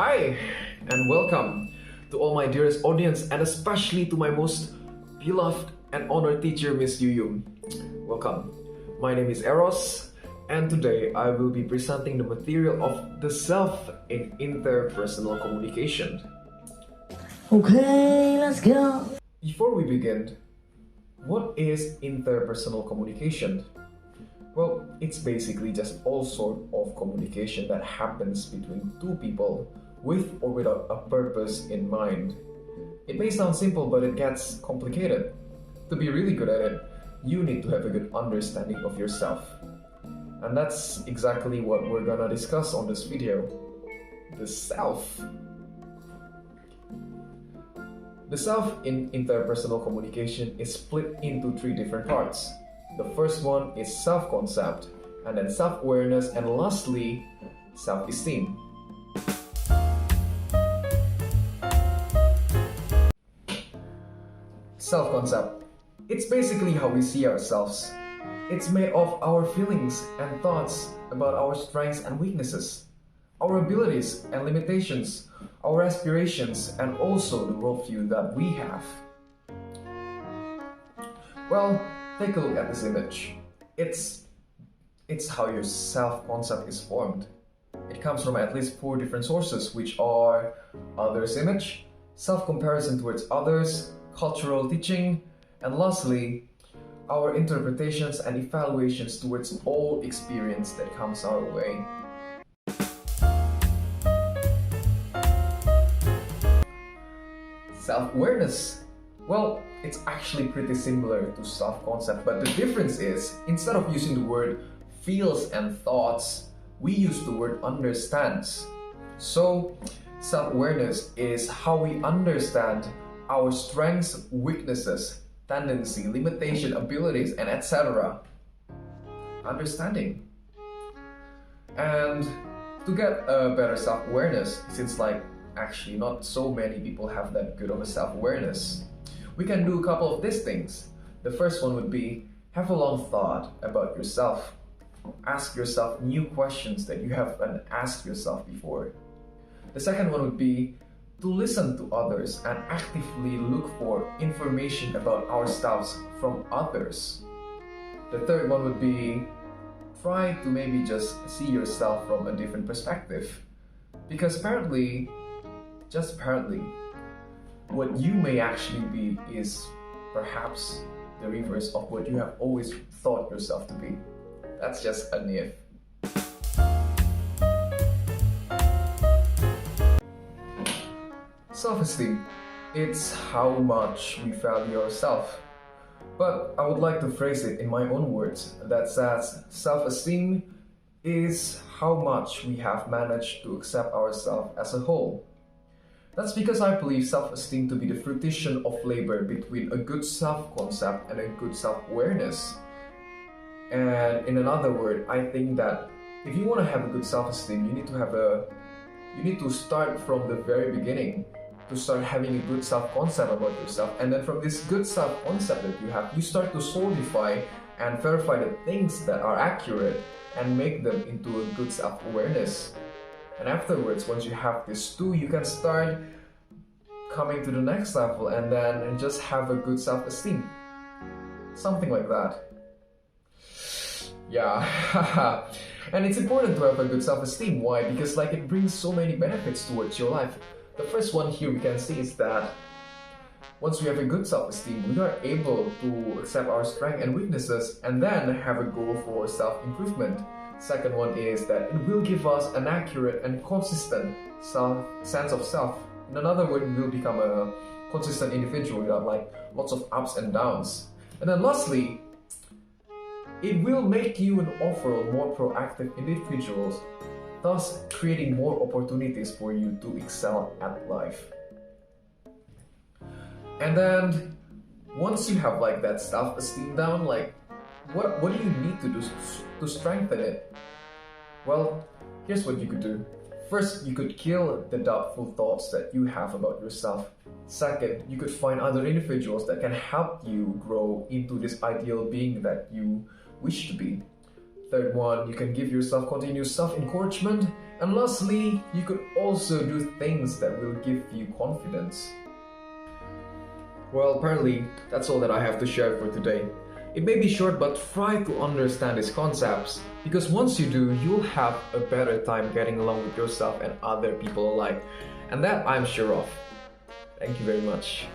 Hi, and welcome to all my dearest audience, and especially to my most beloved and honored teacher, Miss Yu. Welcome. My name is Eros, and today I will be presenting the material of the self in interpersonal communication. Okay, let's go. Before we begin, what is interpersonal communication? Well, it's basically just all sort of communication that happens between two people with or without a purpose in mind. It may sound simple, but it gets complicated. To be really good at it, you need to have a good understanding of yourself. And that's exactly what we're gonna discuss on this video. The self. The self in interpersonal communication is split into three different parts. The first one is self-concept, and then self-awareness, and lastly, self-esteem. Self-concept. It's basically how we see ourselves. It's made of our feelings and thoughts about our strengths and weaknesses, our abilities and limitations, our aspirations, and also the worldview that we have. Well, take a look at this image. It's how your self-concept is formed. It comes from at least 4 different sources, which are others' image, self-comparison towards others, cultural teaching, and lastly, our interpretations and evaluations towards all experience that comes our way. Self-awareness. Well, it's actually pretty similar to self-concept, but the difference is, instead of using the word feels and thoughts, we use the word understands. So, self-awareness is how we understand our strengths, weaknesses, tendency, limitation, abilities, and etc. Understanding. And to get a better self-awareness, since actually not so many people have that good of a self-awareness, we can do a couple of these things. The first one would be have a long thought about yourself. Ask yourself new questions that you haven't asked yourself before. The second one would be to listen to others and actively look for information about ourselves from others. The third one would be try to maybe just see yourself from a different perspective. Because apparently, just apparently, what you may actually be is perhaps the reverse of what you have always thought yourself to be. That's just a myth. Self-esteem. It's how much we value ourselves. But I would like to phrase it in my own words that says self-esteem is how much we have managed to accept ourselves as a whole. That's because I believe self-esteem to be the fruition of labor between a good self-concept and a good self-awareness. And in another word, I think that if you want to have a good self-esteem, you need to start from the very beginning to start having a good self-concept about yourself. And then from this good self-concept that you have, you start to solidify and verify the things that are accurate and make them into a good self-awareness. And afterwards, once you have this too, you can start coming to the next level and then just have a good self-esteem. Something like that. Yeah. And it's important to have a good self-esteem. Why? Because it brings so many benefits towards your life. The first one here we can see is that once we have a good self-esteem, we are able to accept our strengths and weaknesses and then have a goal for self-improvement. Second one is that it will give us an accurate and consistent sense of self. In another word, we will become a consistent individual without lots of ups and downs. And then lastly, it will make you an overall more proactive individual, thus creating more opportunities for you to excel at life. And then once you have that self-esteem down, what do you need to do to strengthen it? Well, here's what you could do. First, you could kill the doubtful thoughts that you have about yourself. Second, you could find other individuals that can help you grow into this ideal being that you wish to be. Third one, you can give yourself continuous self-encouragement. And lastly, you could also do things that will give you confidence. Well, apparently, that's all that I have to share for today. It may be short, but try to understand these concepts, because once you do, you'll have a better time getting along with yourself and other people alike. And that I'm sure of. Thank you very much.